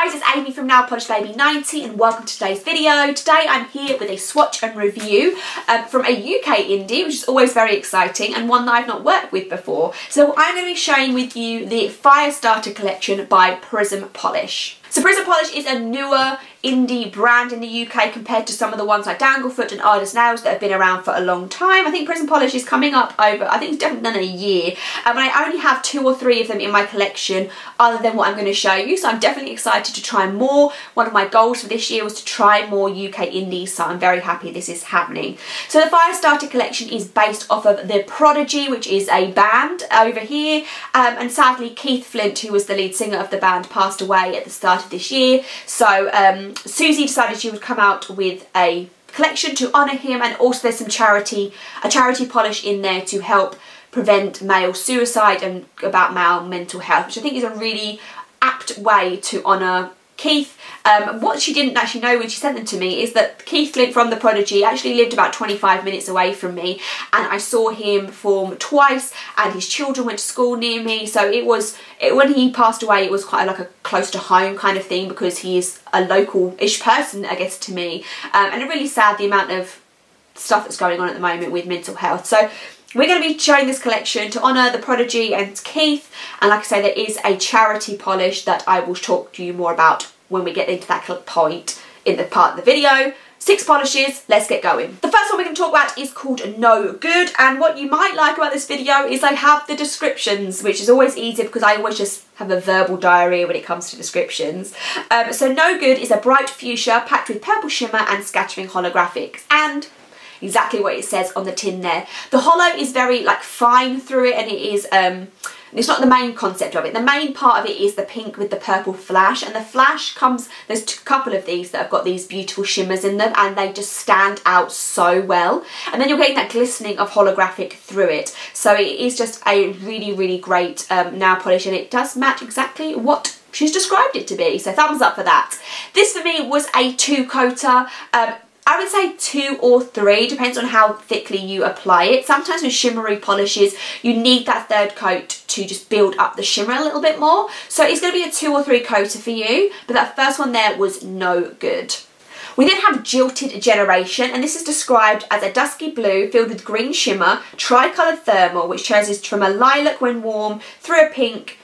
guys, it's Amy from Nail Polish Baby 90 and welcome to today's video. Today I'm here with a swatch and review from a UK indie, which is always very exciting and one that I've not worked with before. So I'm going to be sharing with you the Firestarter collection by Prism Polish. So Prism Polish is a newer indie brand in the UK compared to some of the ones like Danglefoot and Artist Nails that have been around for a long time. I think Prism Polish is coming up over, I think it's definitely done a year, and I only have 2 or 3 of them in my collection other than what I'm going to show you, so I'm definitely excited to try more. One of my goals for this year was to try more UK indies, so I'm very happy this is happening. So the Firestarter collection is based off of The Prodigy, which is a band over here, and sadly Keith Flint, who was the lead singer of the band, passed away at the start of this year, so Susie decided she would come out with a collection to honour him, and also there's some charity polish in there to help prevent male suicide and about male mental health, which I think is a really apt way to honour Keith. What she didn't actually know when she sent them to me is that Keith Flint from The Prodigy actually lived about 25 minutes away from me, and I saw him perform twice and his children went to school near me, so when he passed away it was quite like a close to home kind of thing because he is a local-ish person, I guess, to me, and it's really sad the amount of stuff that's going on at the moment with mental health. So we're going to be showing this collection to honour The Prodigy and Keith, and like I say, there is a charity polish that I will talk to you more about when we get into that point in the part of the video. 6 polishes, let's get going. The first one we're going to talk about is called No Good, and what you might like about this video is I have the descriptions, which is always easier because I always just have a verbal diarrhea when it comes to descriptions. So No Good is a bright fuchsia packed with purple shimmer and scattering holographics, and exactly what it says on the tin there. The holo is very like fine through it, and it is it's not the main concept of it. The main part of it is the pink with the purple flash, and the flash comes, there's a couple of these that have got these beautiful shimmers in them and they just stand out so well, and then you're getting that glistening of holographic through it, so it is just a really great nail polish, and it does match exactly what she's described it to be, so thumbs up for that. This for me was a 2-coater. I would say 2 or 3, depends on how thickly you apply it. Sometimes with shimmery polishes, you need that 3rd coat to just build up the shimmer a little bit more. So it's going to be a 2 or 3 coater for you, but that first one there was no good. We then have Jilted Generation, and this is described as a dusky blue filled with green shimmer, tricoloured thermal, which changes from a lilac when warm through a pink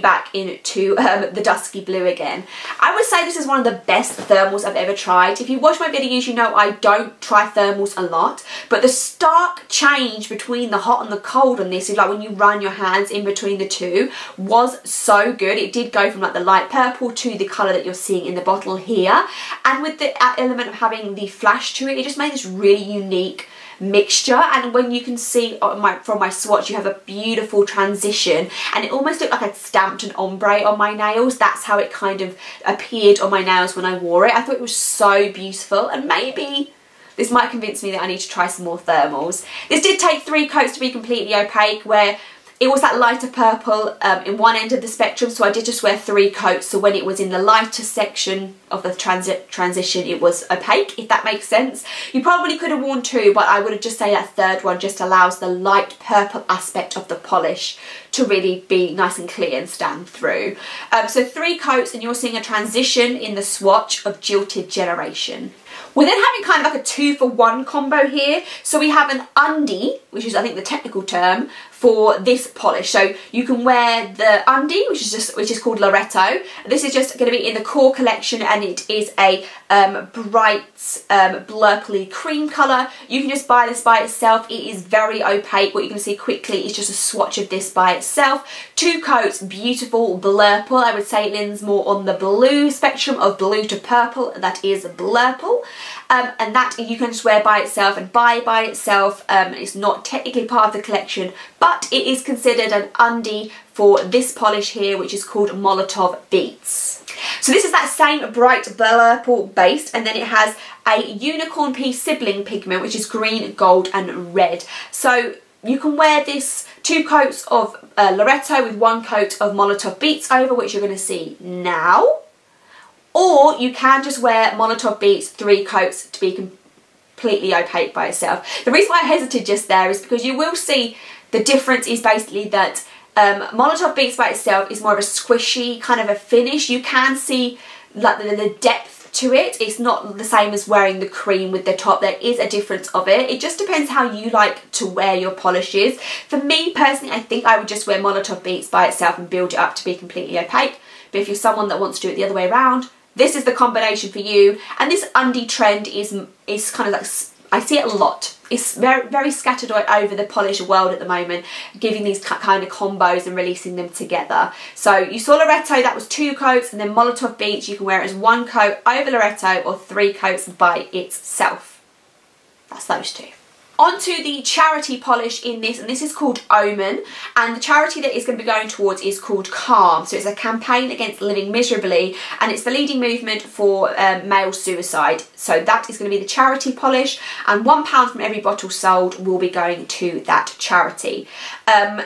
back into the dusky blue again. I would say this is one of the best thermals I've ever tried. If you watch my videos, you know I don't try thermals a lot, but the stark change between the hot and the cold on this is like when you run your hands in between the two was so good. It did go from like the light purple to the colour that you're seeing in the bottle here, and with the element of having the flash to it, it just made this really unique mixture. And when you can see from my swatch, you have a beautiful transition, and it almost looked like I'd stamped an ombre on my nails. That's how it kind of appeared on my nails when I wore it. I thought it was so beautiful, and maybe this might convince me that I need to try some more thermals. This did take 3 coats to be completely opaque, where it was that lighter purple in one end of the spectrum, so I did just wear 3 coats, so when it was in the lighter section of the transition it was opaque, if that makes sense. You probably could have worn 2, but I would have just say that 3rd one just allows the light purple aspect of the polish to really be nice and clear and stand through. So 3 coats and you're seeing a transition in the swatch of Jilted Generation. We're then having kind of like a 2-for-1 combo here. So we have an undie, which is I think the technical term for this polish. So you can wear the undie, which is called Loreto. This is just going to be in the core collection, and it is a bright blurply cream colour. You can just buy this by itself. It is very opaque. What you can see quickly is just a swatch of this by itself. 2 coats, beautiful blurple. I would say it leans more on the blue spectrum of blue to purple. That is blurple. And that you can just wear by itself and buy by itself. It's not technically part of the collection, but it is considered an undie for this polish here, which is called Molotov Beats. So this is that same bright blurple base, and then it has a unicorn pea sibling pigment, which is green, gold and red. So you can wear this 2 coats of Loreto with 1 coat of Molotov Beats over, which you're going to see now. Or you can just wear Molotov Beats 3 coats to be completely opaque by itself. The reason why I hesitated just there is because you will see the difference is basically that Molotov Beats by itself is more of a squishy kind of a finish. You can see like the depth to it. It's not the same as wearing the cream with the top. There is a difference of it. It just depends how you like to wear your polishes. For me personally, I think I would just wear Molotov Beats by itself and build it up to be completely opaque. But if you're someone that wants to do it the other way around, this is the combination for you. And this undie trend is kind of like, I see it a lot. It's very, very scattered over the polish world at the moment, giving these kind of combos and releasing them together. So you saw Loreto, that was 2 coats, and then Molotov Beats, you can wear it as 1 coat over Loreto or 3 coats by itself. That's those 2. Onto the charity polish in this, and this is called Omen, and the charity that it's going to be going towards is called Calm. So it's a campaign against living miserably, and it's the leading movement for male suicide. So that is going to be the charity polish, and £1 from every bottle sold will be going to that charity.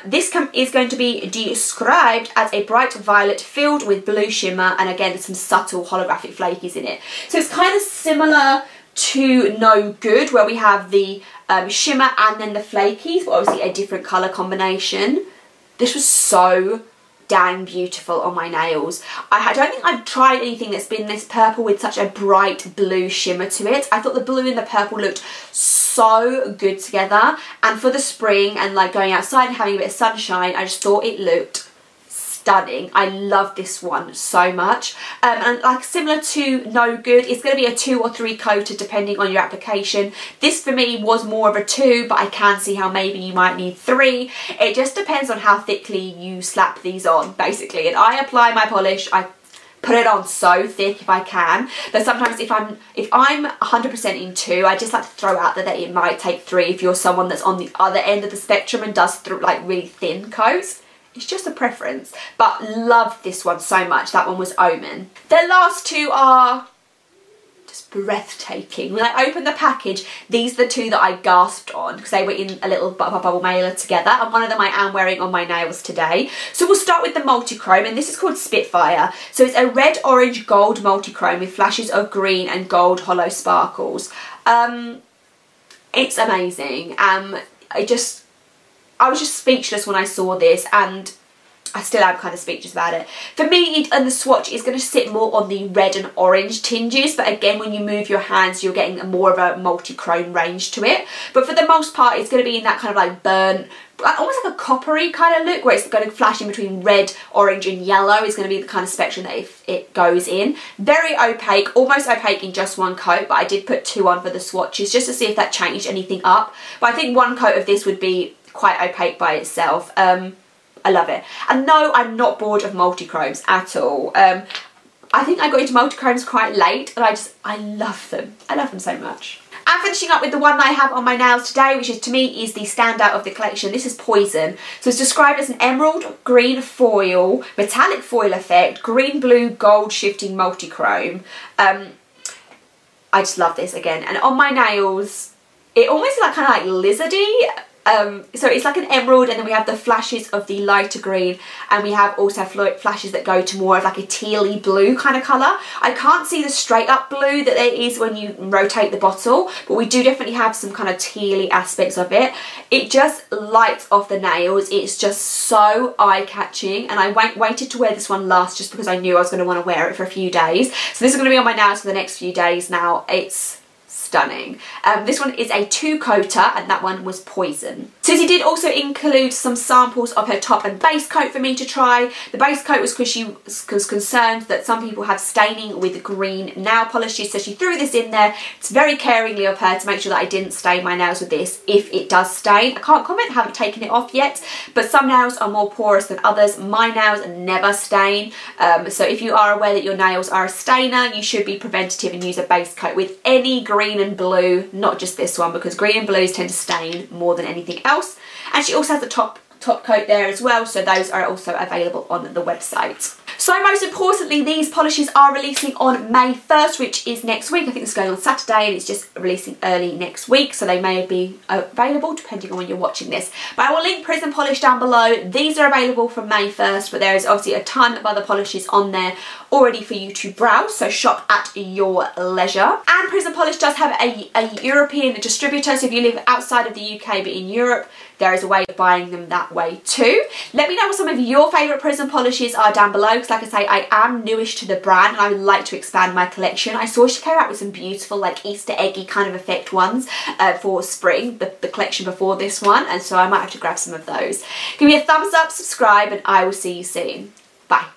This is going to be described as a bright violet filled with blue shimmer, and again there's some subtle holographic flakies in it. So it's kind of similar to No Good, where we have the shimmer and then the flakies, but obviously a different colour combination. This was so dang beautiful on my nails. I don't think I've tried anything that's been this purple with such a bright blue shimmer to it. I thought the blue and the purple looked so good together, and for the spring and like going outside and having a bit of sunshine, I just thought it looked stunning. I love this one so much, and like similar to No Good, it's going to be a 2 or 3 coater depending on your application. This for me was more of a 2, but I can see how maybe you might need 3. It just depends on how thickly you slap these on basically, and I apply my polish, I put it on so thick if I can, but sometimes if I'm 100% in 2, I just like to throw out that it might take 3 if you're someone that's on the other end of the spectrum and does like really thin coats. It's just a preference, but love this one so much. That one was Omen. The last 2 are just breathtaking. When I opened the package, these are the 2 that I gasped on because they were in a little bubble mailer together, and one of them I am wearing on my nails today. So we'll start with the multi-chrome, and this is called Spitfire. So it's a red, orange, gold multi-chrome with flashes of green and gold hollow sparkles. It's amazing. I was just speechless when I saw this, and I still am kind of speechless about it. For me, and the swatch is going to sit more on the red and orange tinges, but again, when you move your hands, you're getting more of a multi-chrome range to it. But for the most part, it's going to be in that kind of like burnt, almost like a coppery kind of look, where it's going to flash in between red, orange and yellow is going to be the kind of spectrum that it goes in. Very opaque, almost opaque in just 1 coat, but I did put 2 on for the swatches just to see if that changed anything up. But I think 1 coat of this would be quite opaque by itself. I love it. And no, I'm not bored of multi-chromes at all. I think I got into multi-chromes quite late, and I love them. I love them so much. And finishing up with the one that I have on my nails today, which is to me is the standout of the collection. This is Poison. So it's described as an emerald green foil, metallic foil effect, green, blue, gold shifting multi-chrome. I just love this again. And on my nails, it almost is like kind of like lizardy. So it's like an emerald, and then we have the flashes of the lighter green, and we have also flashes that go to more of like a tealy blue kind of colour. I can't see the straight up blue that there is when you rotate the bottle, but we do definitely have some kind of tealy aspects of it. It just lights off the nails. It's just so eye-catching, and I waited to wear this one last just because I knew I was going to want to wear it for a few days. So this is going to be on my nails for the next few days now. It's stunning. This one is a 2 coater, and that one was Poison. Susie did also include some samples of her top and base coat for me to try. The base coat was because she was concerned that some people have staining with green nail polishes, so she threw this in there. It's very caringly of her to make sure that I didn't stain my nails with this if it does stain. I can't comment, haven't taken it off yet, but some nails are more porous than others. My nails never stain, so if you are aware that your nails are a stainer, you should be preventative and use a base coat with any green and blue, not just this one, because green and blues tend to stain more than anything else. And she also has the top coat there as well, so those are also available on the website. So most importantly, these polishes are releasing on May 1st, which is next week. I think it's going on Saturday, and it's just releasing early next week, so they may be available depending on when you're watching this. But I will link Prism Polish down below. These are available from May 1st, but there is obviously a ton of other polishes on there already for you to browse, so shop at your leisure. And Prism Polish does have a European distributor, so if you live outside of the UK but in Europe, there is a way of buying them that way too. Let me know what some of your favourite Prism polishes are down below, because like I say, I am newish to the brand and I would like to expand my collection. I saw she came out with some beautiful like Easter eggy kind of effect ones for spring, the collection before this one, and so I might have to grab some of those. Give me a thumbs up, subscribe, and I will see you soon. Bye.